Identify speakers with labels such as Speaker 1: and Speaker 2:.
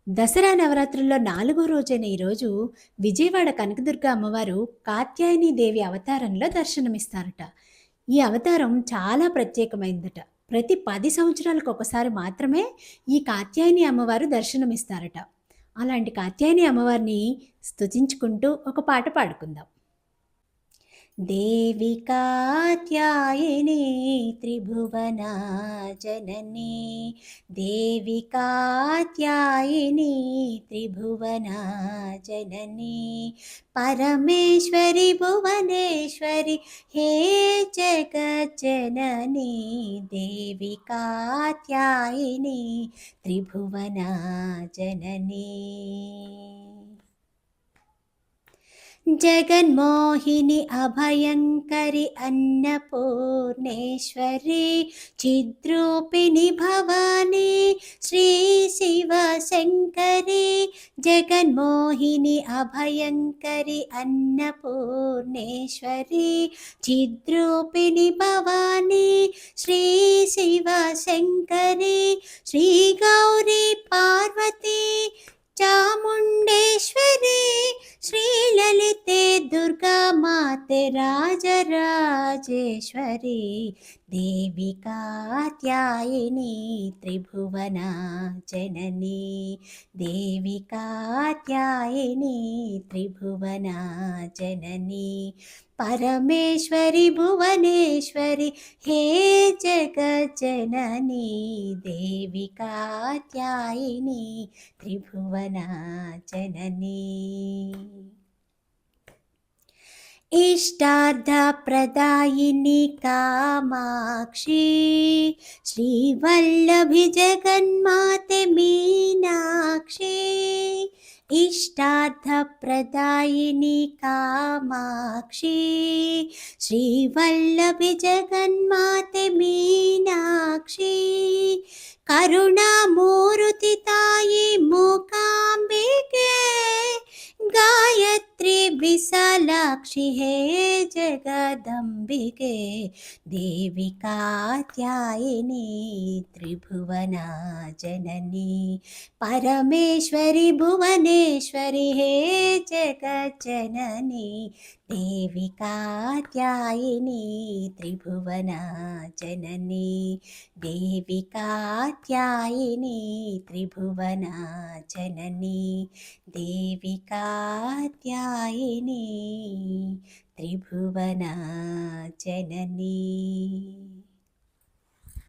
Speaker 1: దసరా నవరాత్రుల్లో 4గో రోజైన ఈరోజు విజయవాడ కనకదుర్గ అమ్మవారు కాత్యాయని దేవి అవతారంలో దర్శనమిస్తారట. ఈ అవతారం చాలా ప్రత్యేకమైందట. ప్రతి 10 సంవత్సరాలకు ఒకసారి మాత్రమే ఈ కాత్యాయని అమ్మవారు దర్శనమిస్తారట. అలాంటి కాత్యాయని అమ్మవారిని స్తుతించుకుంటూ ఒక పాట పాడుకుందాం. దేవి కాత్యాయని త్రిభువనా జననీ దేవి కాత్యాయని త్రిభువనా జననీ పరమేశ్వరి భువనేశ్వరి హే జగజ్జననీ దేవి కాత్యాయని త్రిభువనా జననీ జగన్మోహిని అభయంకరి అన్నపూర్ణేశ్వరి చిద్రూపిణి భవాని శ్రీ శివశంకరి జగన్మోహిని అభయంకరి అన్నపూర్ణేశ్వరి చిద్రూపిణి భవాని శ్రీ శివశంకరి శ్రీ గౌరీ పార్వతి చాముండేశ్వరి శ్రీలలితే దుర్గామాతే రాజరాజేశ్వరి దేవి కాత్యాయని త్రిభువనా జననీ దేవి కాత్యాయని త్రిభువనా జననీ పరమేశ్వరి భువనేశ్వరి హే జగజ్జననీ దేవి కాత్యాయని త్రిభువనా జననీ इष्टार्थप्रदायिनी कामाक्षी श्रीवल्लभी जगन्माते मीनाक्षी इष्टार्थप्रदायिनी कामाक्षी श्रीवल्लभी जगन्माते मीनाक्षी करुणामूर्ति तायि मूकाम्बिके गायत्री विशालाक्षि हे जगदम्बिके देवी कात्यायनी त्रिभुवना जननी परमेश्वरी भुवनेश्वरी हे जगज्जननी देवी कात्यायनी त्रिभुवना जननी देवी कात्यायनी त्रिभुवना जननी देवी कात्यायनी त्रिभुवना जननी।